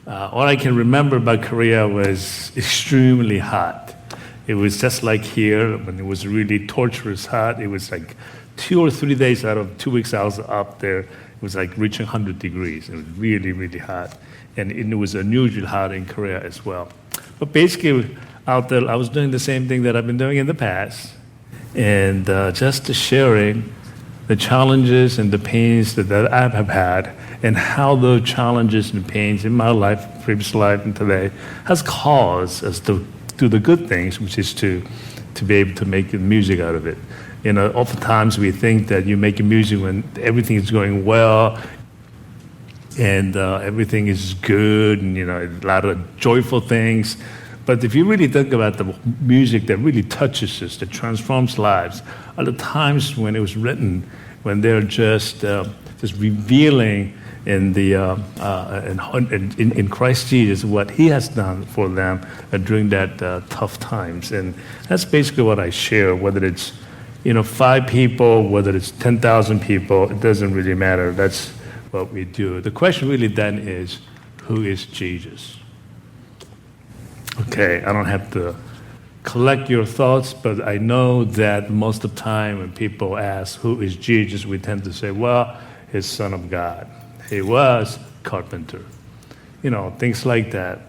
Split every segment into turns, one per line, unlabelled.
All I can remember about Korea was extremely hot. It was just like here when it was really torturous hot. It was like 2 or 3 days out of 2 weeks I was up there. It was like reaching 100 degrees. It was really, really hot. And it was unusually hot in Korea as well. But basically, out there, I was doing the same thing that I've been doing in the past. And just sharing the challenges and the pains that I have had and how those challenges and pains in my life, previous life and today, has caused us to do the good things, which is to be able to make music out of it. You know, oftentimes we think that you make music when everything is going well and everything is good and, a lot of joyful things. But if you really think about the music that really touches us, that transforms lives, are the times when it was written, when they're just revealing in Christ Jesus what He has done for them during that tough times. And that's basically what I share, whether it's 5 people, whether it's 10,000 people, it doesn't really matter. That's what we do. The question really then is, who is Jesus? Okay, I don't have to collect your thoughts, but I know that most of the time when people ask, who is Jesus, we tend to say, well, He's Son of God. He was carpenter. Things like that.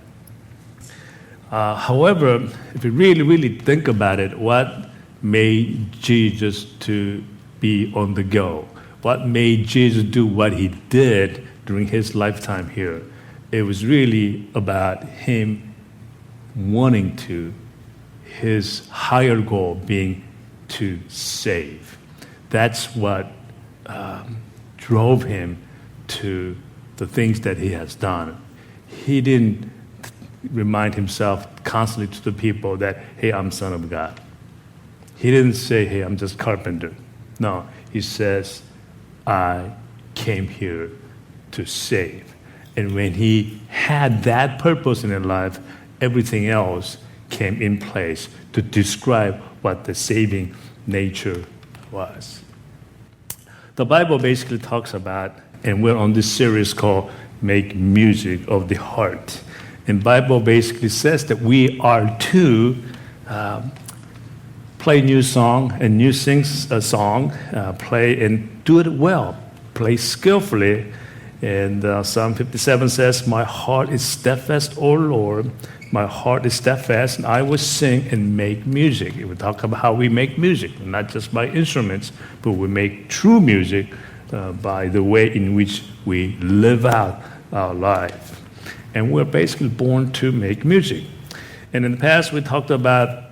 However, if you really, really think about it, what made Jesus to be on the go? What made Jesus do what He did during His lifetime here? It was really about Him wanting to, His higher goal being to save. That's what drove Him to the things that He has done. He didn't remind Himself constantly to the people that, hey, I'm Son of God. He didn't say, hey, I'm just carpenter. No, He says, I came here to save. And when He had that purpose in His life, everything else came in place to describe what the saving nature was. The Bible basically talks about, and we're on this series called Make Music of the Heart. And Bible basically says that we are to play new song and new sings a song, play and do it well, play skillfully. And Psalm 57 says, my heart is steadfast, O Lord. My heart is steadfast, and I will sing and make music. It will talk about how we make music, not just by instruments, but we make true music by the way in which we live out our life. And we're basically born to make music. And in the past, we talked about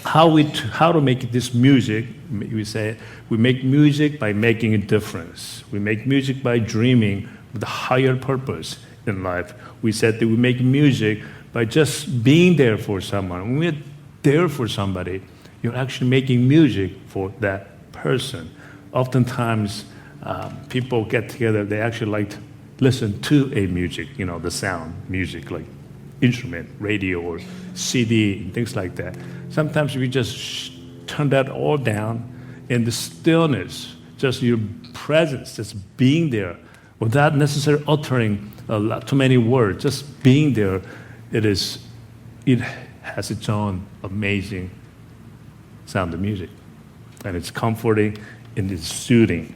how to make this music. We say we make music by making a difference. We make music by dreaming with a higher purpose in life. We said that we make music by just being there for someone. When we're there for somebody, you're actually making music for that person. Oftentimes, people get together, they actually like to listen to a music, the sound music, like instrument, radio, or CD, and things like that. Sometimes we just turn that all down, and the stillness, just your presence, just being there, without necessarily uttering too many words, just being there, it has its own amazing sound of music. And it's comforting and it's soothing.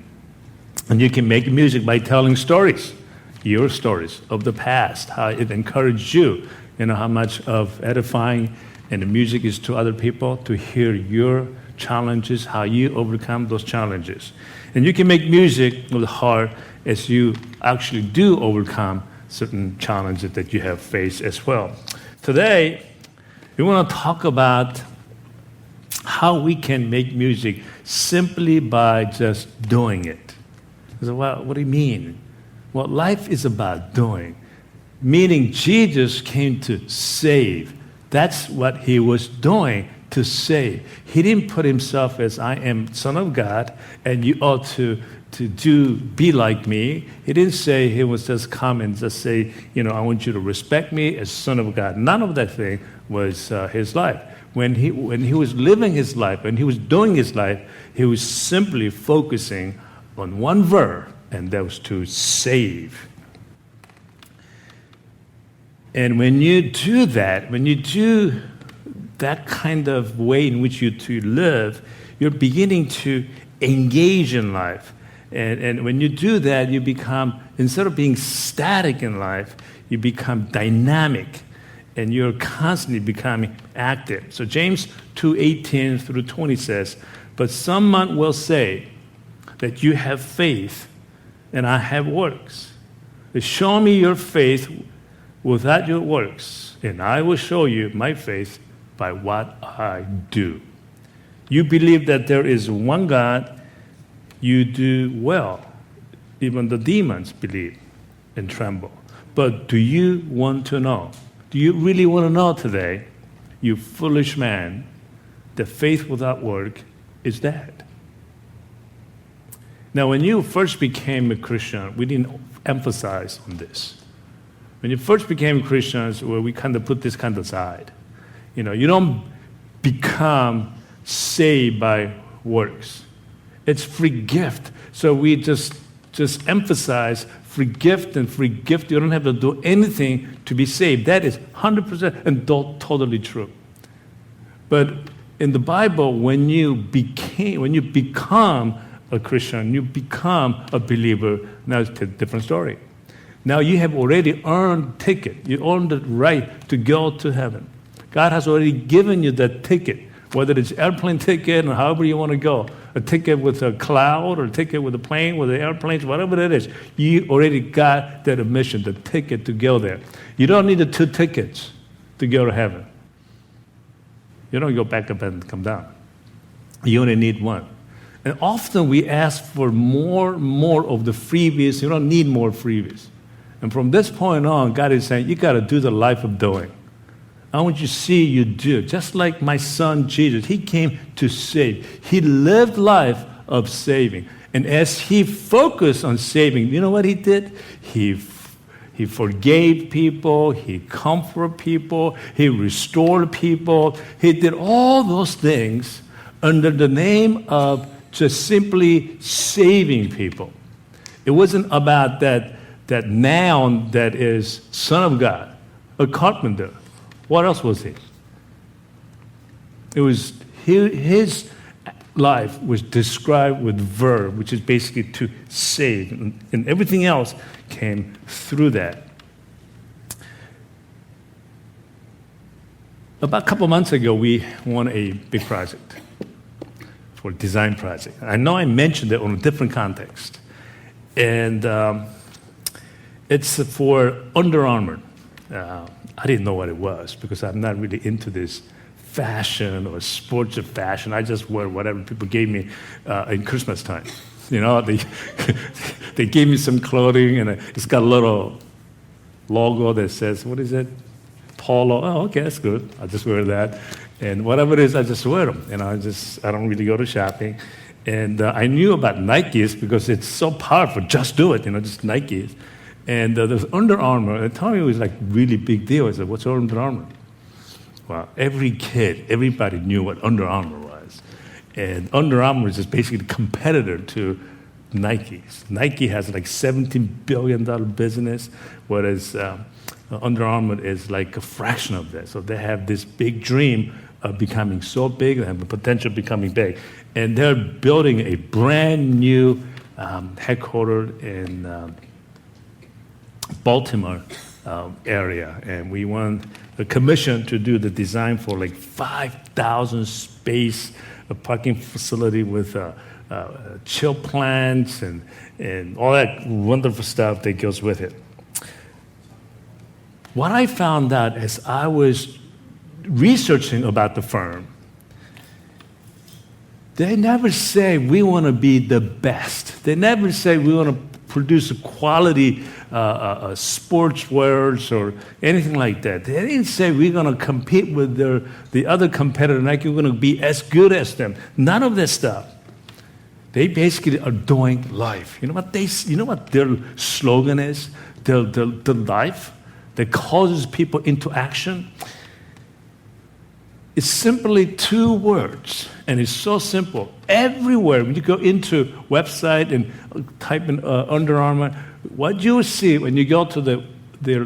And you can make music by telling stories, your stories of the past, how it encouraged you, how much of edifying and the music is to other people, to hear your challenges, how you overcome those challenges. And you can make music with the heart as you actually do overcome certain challenges that you have faced as well. Today, we want to talk about how we can make music simply by just doing it. So, well, what do you mean? Well, life is about doing, meaning Jesus came to save. That's what He was doing, to save. He didn't put Himself as, I am Son of God, and you ought to be like me. He didn't say He was just come and just say, I want you to respect me as Son of God. None of that thing was His life. When he was living His life, when He was doing His life, He was simply focusing on one verb, and that was to save. And when you do that, when you do that kind of way in which you to live, you're beginning to engage in life. And when you do that, you become, instead of being static in life, you become dynamic. And you're constantly becoming active. So James 2:18 through 20 says, "But someone will say that you have faith and I have works. Show me your faith without your works, and I will show you my faith by what I do. You believe that there is one God, you do well. Even the demons believe and tremble. But do you want to know? Do you really want to know today, you foolish man, that faith without work is dead?" Now, when you first became a Christian, we didn't emphasize on this. When you first became Christians, well, we kind of put this kind of aside. You don't become saved by works. It's free gift. So we just emphasize free gift and free gift. You don't have to do anything to be saved. That is 100% and totally true. But in the Bible, when you become a Christian, you become a believer, now it's a different story. Now you have already earned ticket. You earned the right to go to heaven. God has already given you that ticket, whether it's airplane ticket or however you want to go, a ticket with a cloud or a ticket with a plane, with the airplanes, whatever it is. You already got that admission, the ticket to go there. You don't need the 2 tickets to go to heaven. You don't go back up and come down. You only need 1. And often we ask for more of the freebies. You don't need more freebies. And from this point on, God is saying, you got to do the life of doing. I want you to see you do. Just like my son Jesus, he came to save. He lived life of saving. And as he focused on saving, you know what he did? He forgave people. He comforted people. He restored people. He did all those things under the name of just simply saving people. It wasn't about that noun that is Son of God, a carpenter. What else was he? It was his life was described with verb, which is basically to save, and everything else came through that. About a couple months ago, we won a big project for a design project. I know I mentioned it on a different context, and it's for Under Armour. I didn't know what it was because I'm not really into this fashion or sports of fashion. I just wear whatever people gave me in Christmas time. They gave me some clothing, and it's got a little logo that says, what is it? Polo. Oh, okay, that's good. I just wear that. And whatever it is, I just wear them. I don't really go to shopping. And I knew about Nikes because it's so powerful. Just do it, just Nikes. And there's Under Armour. And Tommy was like really big deal. I said, what's Under Armour? Well, everybody knew what Under Armour was. And Under Armour is just basically the competitor to Nike's. Nike has like $17 billion business, whereas Under Armour is like a fraction of that. So they have this big dream of becoming so big, they have the potential of becoming big. And they're building a brand new headquarters in Baltimore area, and we won the commission to do the design for like 5,000 space, a parking facility with chill plants and all that wonderful stuff that goes with it. What I found out as I was researching about the firm, they never say we want to be the best. They never say we want to produce a quality sportswear or anything like that. They didn't say we're going to compete with the other competitor, like we're going to be as good as them. None of that stuff. They basically are doing life. You know what their slogan is? The life that causes people into action. It's simply 2 words, and it's so simple. Everywhere, when you go into website and type in Under Armour, what you see when you go to their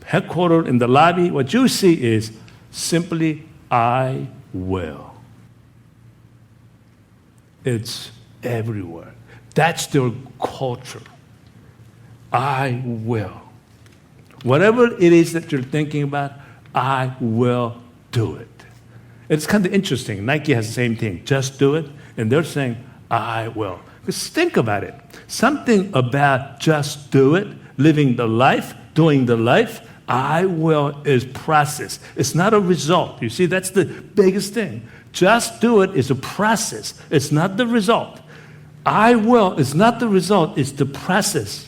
headquartered in the lobby, what you see is simply, I will. It's everywhere. That's their culture. I will. Whatever it is that you're thinking about, I will do it. It's kind of interesting. Nike has the same thing. Just do it. And they're saying, I will. Because think about it. Something about just do it, living the life, doing the life, I will is process. It's not a result. You see, that's the biggest thing. Just do it is a process. It's not the result. I will is not the result. It's the process.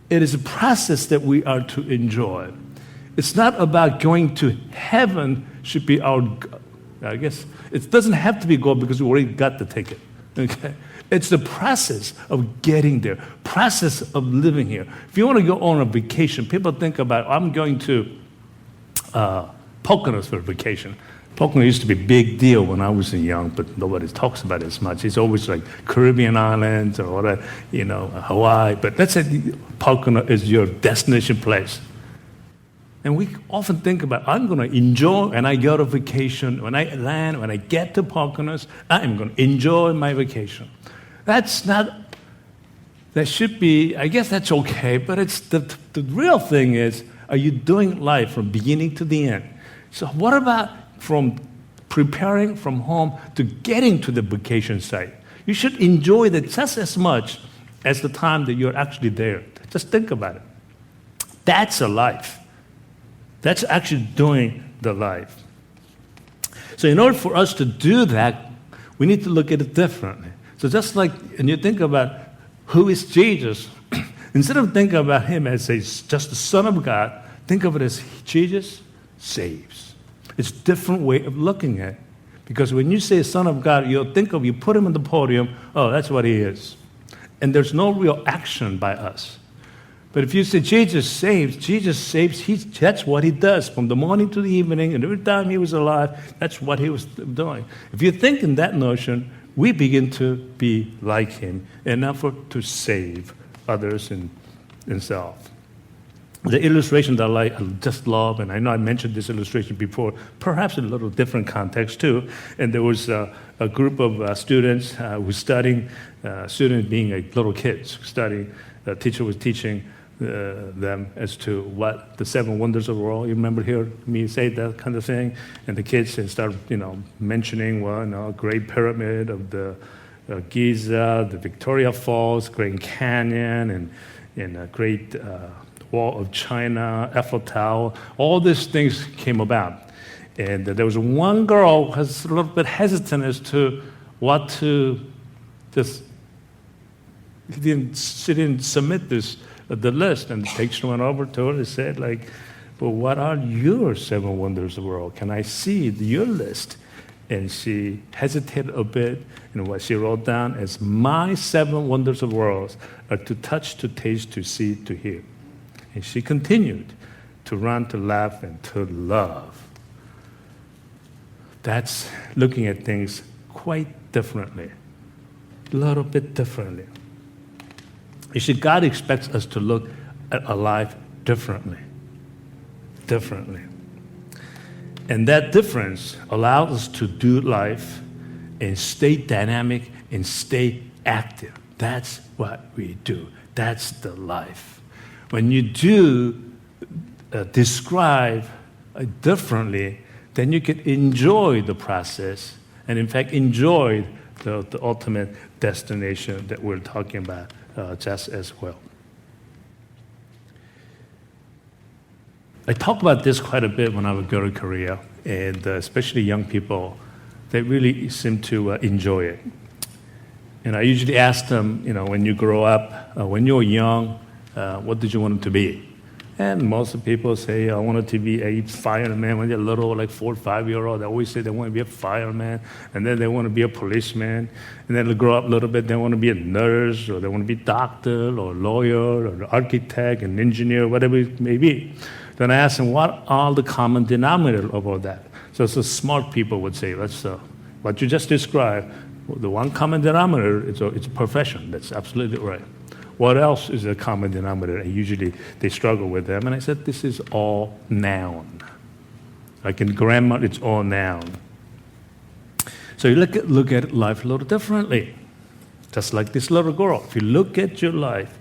It is a process that we are to enjoy. It's not about going to heaven should be our, I guess, it doesn't have to be goal because we already got the ticket. Okay? It's the process of getting there, process of living here. If you want to go on a vacation, people think about, I'm going to Poconos for a vacation. Poconos used to be a big deal when I was young, but nobody talks about it as much. It's always like Caribbean islands or that, Hawaii. But let's say Poconos is your destination place. And we often think about, I'm going to enjoy when I go to vacation, when I land, when I get to Poconos, I am going to enjoy my vacation. That's not, that should be, I guess that's okay, but it's the real thing is, are you doing life from beginning to the end? So what about from preparing from home to getting to the vacation site? You should enjoy that just as much as the time that you're actually there. Just think about it. That's a life. That's actually doing the life. So in order for us to do that, we need to look at it differently. So just like, and you think about who is Jesus, instead of thinking about him as just the Son of God, think of it as Jesus saves. It's a different way of looking at it. Because when you say Son of God, you put him on the podium, oh, that's what he is. And there's no real action by us. But if you say Jesus saves, that's what he does from the morning to the evening, and every time he was alive, that's what he was doing. If you think in that notion, we begin to be like him in an effort to save others and himself. The illustration that I just love, and I know I mentioned this illustration before, perhaps in a little different context too, and there was a group of students who were studying, students being little kids, studying, the teacher was teaching them as to what the seven wonders of the world. You remember hearing me say that kind of thing? And the kids start, mentioning, Great Pyramid of the Giza, the Victoria Falls, Grand Canyon, and a Great Wall of China, Eiffel Tower. All these things came about. And there was one girl who was a little bit hesitant as to what to just, she didn't submit the list, and the teacher went over to her and said, well, what are your seven wonders of the world? Can I see your list? And she hesitated a bit, and what she wrote down is, my seven wonders of the world are to touch, to taste, to see, to hear. And she continued to run, to laugh, and to love. That's looking at things quite differently, a little bit differently. You see, God expects us to look at a life differently. And that difference allows us to do life and stay dynamic and stay active. That's what we do. That's the life. When you do describe differently, then you can enjoy the process and, in fact, enjoy the ultimate destination that we're talking about. Just as well. I talk about this quite a bit when I would go to Korea, and especially young people, they really seem to enjoy it. And I usually ask them, when you grow up, when you were young, what did you want to be? And most of the people say, I wanted to be a fireman when they're little, like 4 or 5 year old. They always say they want to be a fireman, and then they want to be a policeman. And then they grow up a little bit, they want to be a nurse, or they want to be a doctor, or a lawyer, or an architect, an engineer, whatever it may be. Then I ask them, what are the common denominator of all that? So smart people would say, what you just described, the one common denominator is it's a profession. That's absolutely right. what else is a common denominator? And usually they struggle with them. And I said, this is all noun. Like in grammar, it's all noun. So you look at life a little differently. Just like this little girl. If you look at your life,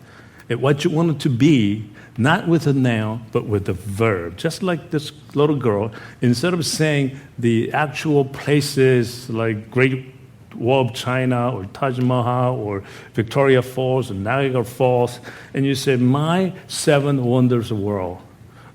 at what you want it to be, not with a noun, but with a verb. Just like this little girl, instead of saying the actual places like Great Wall of China or Taj Mahal or Victoria Falls or Niagara Falls, and you say, my 7 wonders of the world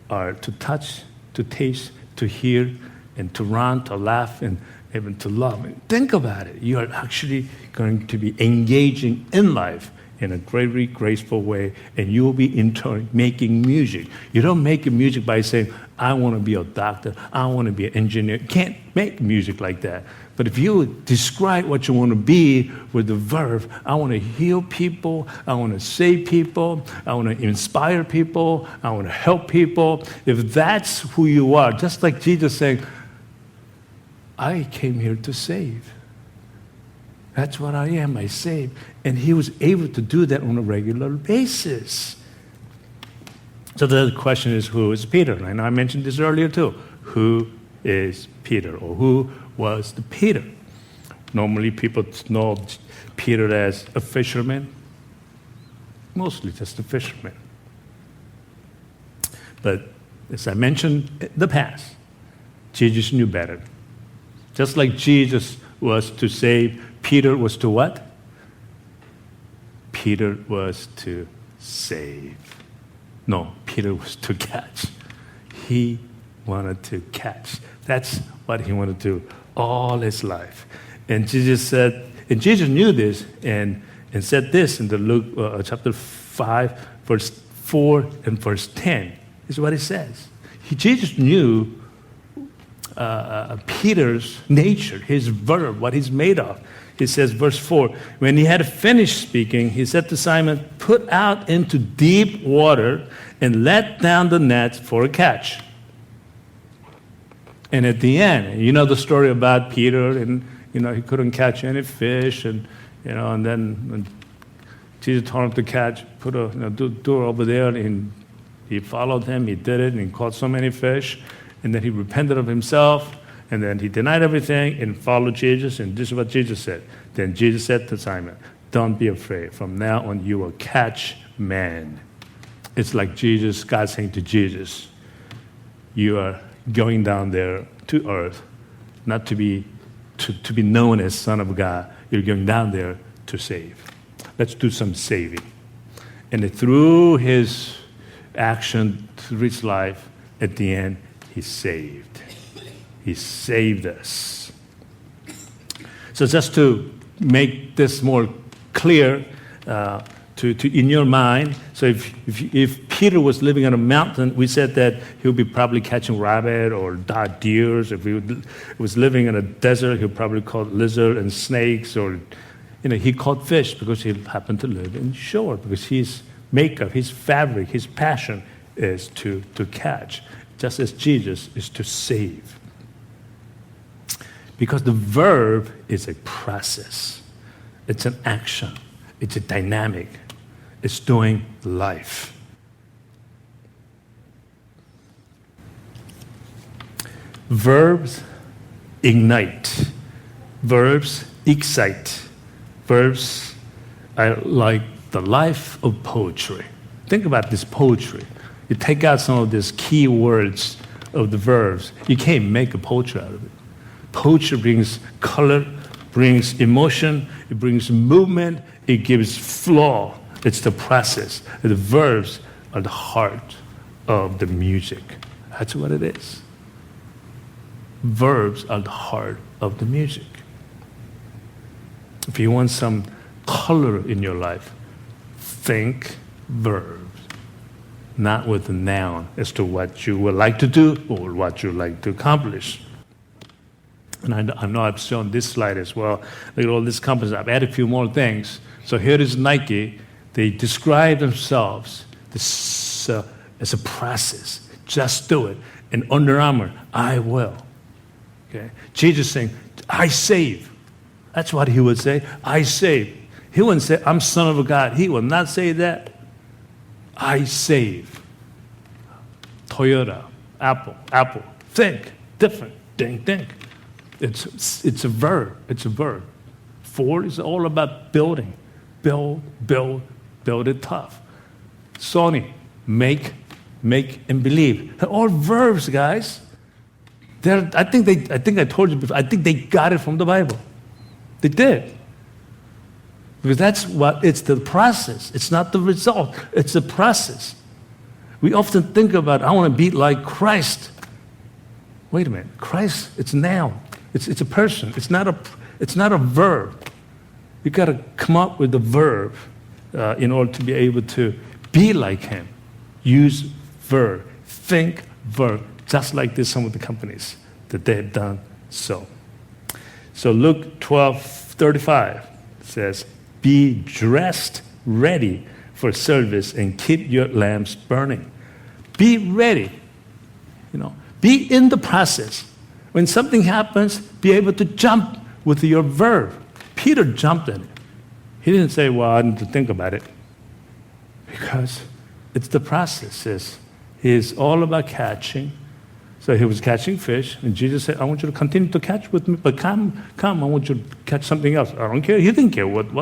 are to touch, to taste, to hear, and to run, to laugh, and even to love. Think about it. You are actually going to be engaging in life in a very graceful way, and you will be in turn making music. You don't make music by saying, I want to be a doctor, I want to be an engineer. You can't make music like that. But if you describe what you want to be with the verb, I want to heal people, I want to save people, I want to inspire people, I want to help people. If that's who you are, just like Jesus saying, I came here to save. That's what I am, I save. And he was able to do that on a regular basis. So the question is, who is Peter? And I mentioned this earlier too. Who is Peter? Or who was the Peter? Normally people know Peter as a fisherman. Mostly just a fisherman. But as I mentioned in the past, Jesus knew better. Just like Jesus was to save, Peter was to what? Peter was to save. No, Peter was to catch. He wanted to catch. That's what he wanted to do all his life. And Jesus said, and Jesus knew this and said this in the Luke chapter 5, verse 4 and verse 10. This is what he says. Jesus knew Peter's nature, his verb, what he's made of. He says, verse 4, when he had finished speaking, he said to Simon, put out into deep water and let down the nets for a catch. And at the end, you know the story about Peter, and he couldn't catch any fish, and and then when Jesus told him to catch, put a door over there, and he followed him, he did it, and he caught so many fish, and then he repented of himself. And then he denied everything and followed Jesus. And this is what Jesus said. Then Jesus said to Simon, don't be afraid. From now on, you will catch men. It's like God saying to Jesus, you are going down there to earth, not to be known as Son of God. You're going down there to save. Let's do some saving. And through his action, through his life, at the end, he saved. He saved us. So just to make this more clear in your mind, so if Peter was living on a mountain, we said that he would be probably catching rabbit or deers. If he was living in a desert, he would probably caught lizard and snakes, or he caught fish because he happened to live in shore, because his makeup, his fabric, his passion is to catch, just as Jesus is to save. Because the verb is a process. It's an action. It's a dynamic. It's doing life. Verbs ignite. Verbs excite. Verbs are like the life of poetry. Think about this poetry. You take out some of these key words of the verbs. You can't make a poetry out of it. Poetry brings color, brings emotion, it brings movement, it gives flow. It's the process. The verbs are the heart of the music. That's what it is. Verbs are the heart of the music. If you want some color in your life, think verbs, not with a noun as to what you would like to do or what you would like to accomplish. And I know I've shown this slide as well. Look at all these companies. I've added a few more things. So here is Nike. They describe themselves as a process. Just do it. And Under Armour, I will. Okay? Jesus saying, I save. That's what he would say. I save. He wouldn't say, I'm son of a God. He will not say that. I save. Toyota, Apple. Think, different, think. It's a verb. It's a verb. Ford is all about building. Build it tough. Sony, make and believe. They're all verbs, guys. I think I told you before, I think they got it from the Bible. They did. Because it's the process. It's not the result. It's the process. We often think about, I want to be like Christ. Wait a minute. Christ, it's noun. It's a person. It's not a verb. You got to come up with the verb in order to be able to be like him. Use verb. Think verb. Just like this, some of the companies that they have done so. So Luke 12:35 says, be dressed ready for service and keep your lamps burning. Be ready. Be in the process. When something happens, be able to jump with your verb. Peter jumped in it. He didn't say, well, I need to think about it. Because it's the process. He's all about catching. So he was catching fish, and Jesus said, I want you to continue to catch with me, but come, I want you to catch something else. I don't care. He didn't care what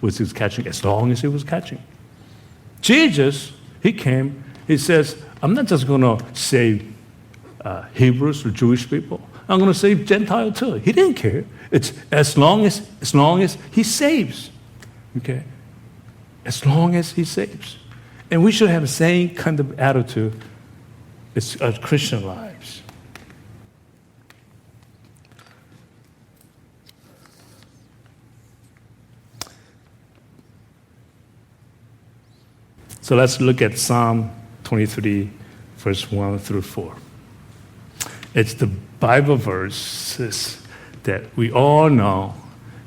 was he was catching, as long as he was catching. Jesus, he came, he says, I'm not just going to save Hebrews or Jewish people. I'm going to save Gentile too. He didn't care. It's as long as he saves. Okay? As long as he saves. And we should have the same kind of attitude as Christian lives. So let's look at Psalm 23, verse 1 through 4. It's the Bible verses that we all know.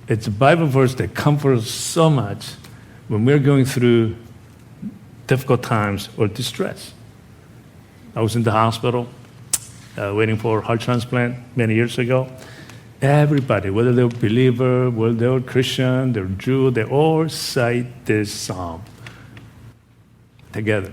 It's a Bible verse that comforts us so much when we're going through difficult times or distress. I was in the hospital waiting for a heart transplant many years ago. Everybody, whether they were believer, whether they were Christian, they were Jew, they all cite this psalm together.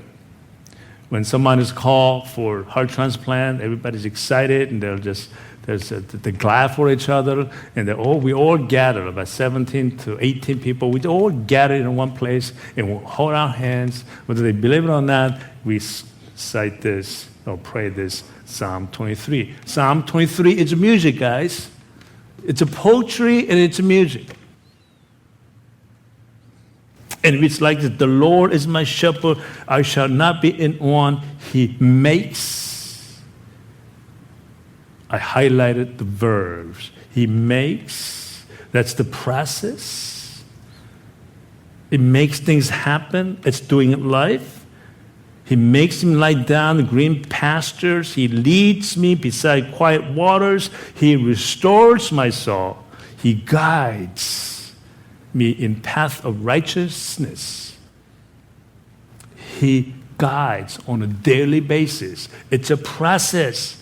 When someone is called for heart transplant, everybody's excited and they're glad for each other, and we all gather, about 17 to 18 people. We all gather in one place and we hold our hands. Whether they believe it or not, we cite this or pray this Psalm 23. Psalm 23 is music, guys. It's a poetry and it's music. And it's like this, the Lord is my shepherd, I shall not be in want. He makes. I highlighted the verbs. He makes. That's the process. It makes things happen. It's doing life. He makes me lie down in green pastures. He leads me beside quiet waters. He restores my soul. He guides me in path of righteousness. He guides on a daily basis. It's a process.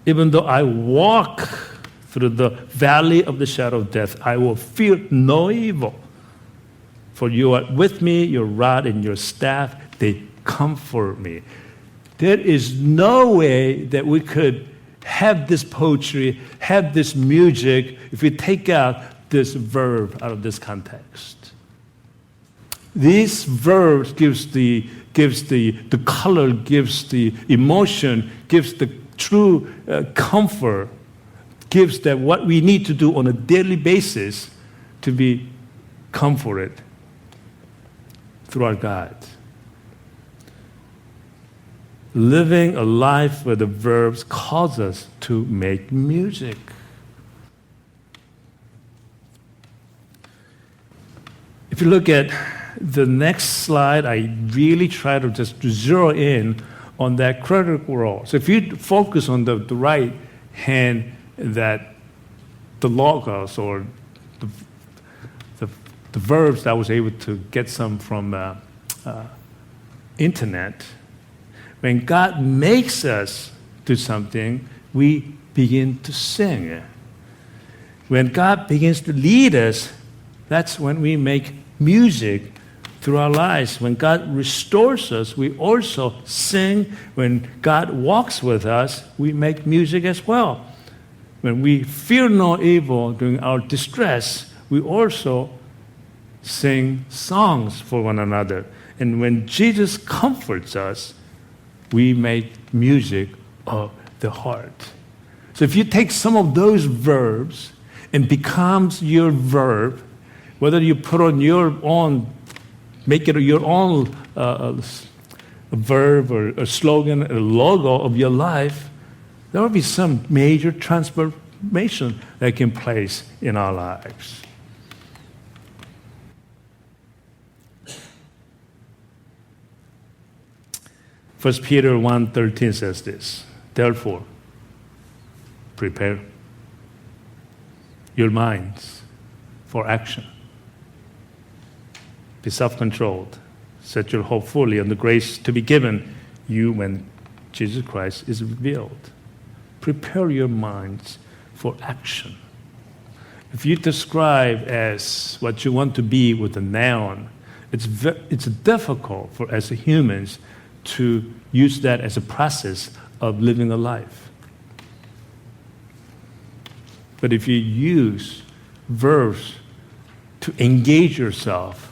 Even though I walk through the valley of the shadow of death, I will fear no evil. For you are with me, your rod and your staff, they comfort me. There is no way that we could have this poetry, have this music, if we take out this verb out of this context. These verbs gives the color, gives the emotion, gives the true comfort, gives that what we need to do on a daily basis to be comforted through our God. Living a life where the verbs cause us to make music. If you look at the next slide, I really try to just zero in on that critical role. So if you focus on the right hand, that the logos or the verbs that I was able to get some from internet, when God makes us do something, we begin to sing. When God begins to lead us, That's when we make music through our lives. When God restores us, we also sing. When God walks with us, we make music as well. When we fear no evil during our distress, we also sing songs for one another. And when Jesus comforts us, we make music of the heart. So if you take some of those verbs and becomes your verb, whether you put on your own, make it your own verb or a slogan, a logo of your life, there will be some major transformation that can place in our lives. First Peter 1:13 says this, therefore, prepare your minds for action. Be self-controlled. Set your hope fully on the grace to be given you when Jesus Christ is revealed. Prepare your minds for action. If you describe as what you want to be with a noun, it's difficult for as humans to use that as a process of living a life. But if you use verbs to engage yourself,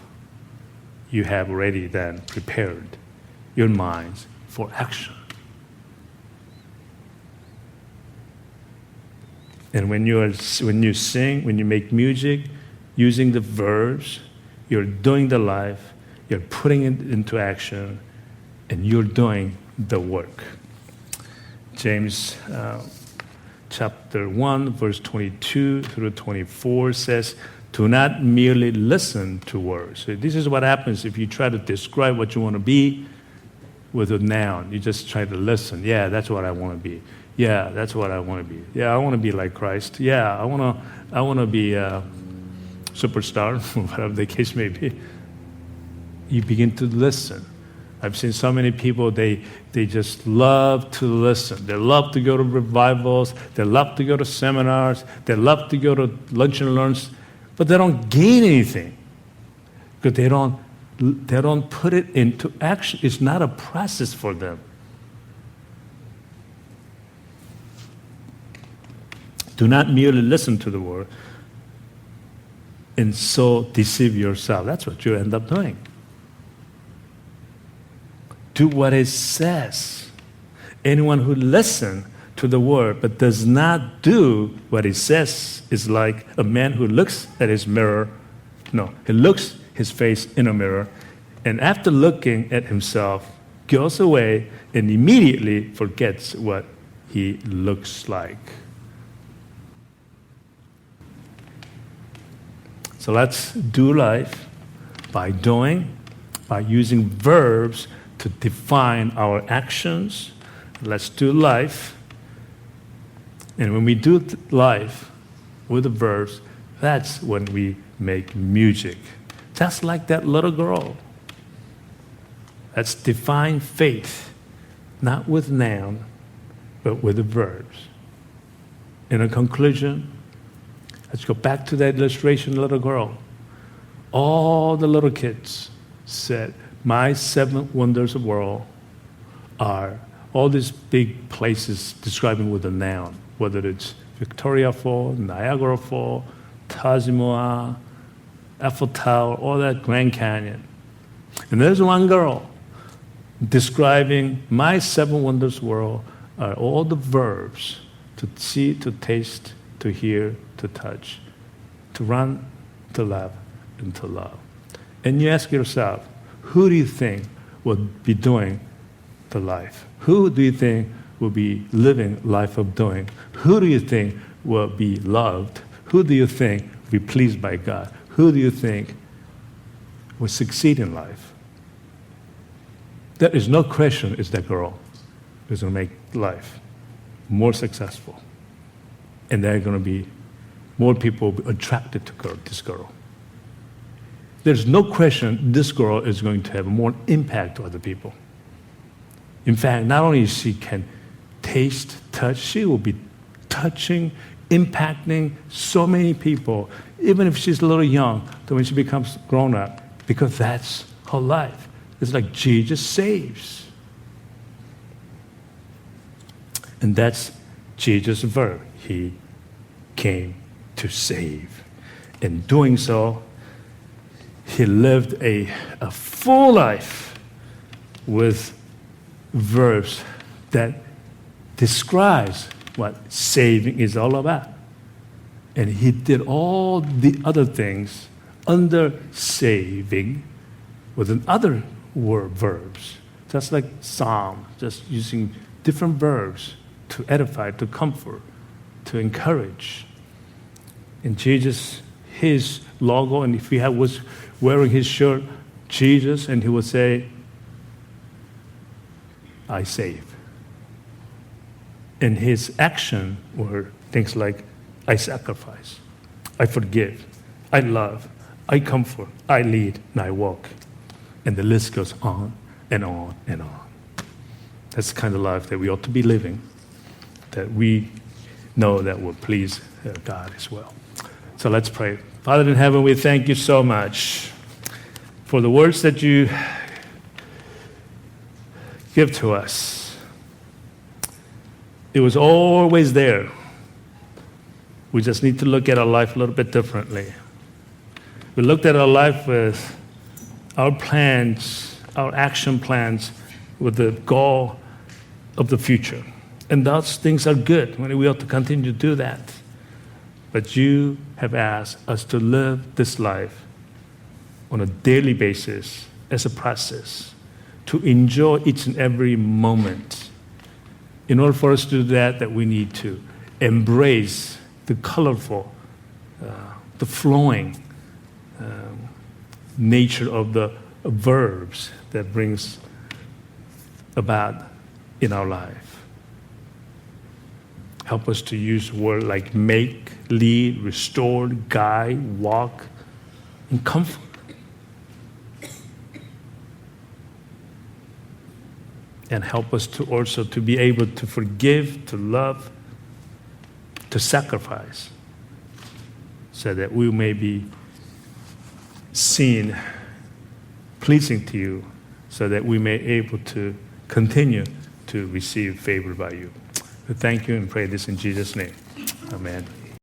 you have already then prepared your minds for action. And when you sing, when you make music, using the verbs, you're doing the life, you're putting it into action, and you're doing the work. James chapter 1, verse 22 through 24 says, do not merely listen to words. So this is what happens if you try to describe what you want to be with a noun. You just try to listen. Yeah, that's what I want to be. Yeah, that's what I want to be. Yeah, I want to be like Christ. Yeah, I want to be a superstar, whatever the case may be. You begin to listen. I've seen so many people, they just love to listen. They love to go to revivals. They love to go to seminars. They love to go to lunch and learns, but they don't gain anything because they don't put it into action. It's not a process for them. Do not merely listen to the word and so deceive yourself. That's what you end up doing. Do what it says. Anyone who listens to the word but does not do what it says is like a man who looks at his mirror. No, he looks his face in a mirror, and after looking at himself, goes away and immediately forgets what he looks like. So let's do life by doing, by using verbs to define our actions. Let's do life. And when we do life with the verbs, that's when we make music. Just like that little girl. Let's define faith, not with noun, but with the verbs. In a conclusion, let's go back to that illustration, little girl. All the little kids said, my 7 wonders of the world are all these big places describing with a noun, whether it's Victoria Falls, Niagara Falls, Taj Mahal, Eiffel Tower, all that Grand Canyon. And there's one girl describing my 7 wonders of the world are all the verbs to see, to taste, to hear, to touch, to run, to laugh, and to love. And you ask yourself, who do you think will be doing the life? Who do you think will be living life of doing? Who do you think will be loved? Who do you think will be pleased by God? Who do you think will succeed in life? There is no question it's that girl who's going to make life more successful. And there are going to be more people attracted to this girl. There's no question this girl is going to have more impact on other people. In fact, not only she can taste, touch, she will be touching, impacting so many people, even if she's a little young, to when she becomes grown up, because that's her life. It's like Jesus saves. And that's Jesus' verb. He came to save. In doing so, he lived a full life with verbs that describes what saving is all about. And he did all the other things under saving with other verbs, just like Psalm, just using different verbs to edify, to comfort, to encourage. And Jesus, his logo, and if he was wearing his shirt, Jesus, and he would say, I save. And his action were things like, I sacrifice, I forgive, I love, I comfort, I lead, and I walk. And the list goes on and on and on. That's the kind of life that we ought to be living, that we know that will please God as well. So let's pray. Father in heaven, we thank you so much for the words that you give to us. It was always there. We just need to look at our life a little bit differently. We looked at our life with our plans, our action plans, with the goal of the future. And those things are good. We ought to continue to do that. But you have asked us to live this life on a daily basis as a process, to enjoy each and every moment. In order for us to do that we need to embrace the colorful, the flowing nature of the verbs that brings about in our life. Help us to use words like make, lead, restore, guide, walk, and comfort. And help us to also to be able to forgive, to love, to sacrifice, so that we may be seen pleasing to you, so that we may be able to continue to receive favor by you. We thank you and pray this in Jesus' name. Amen.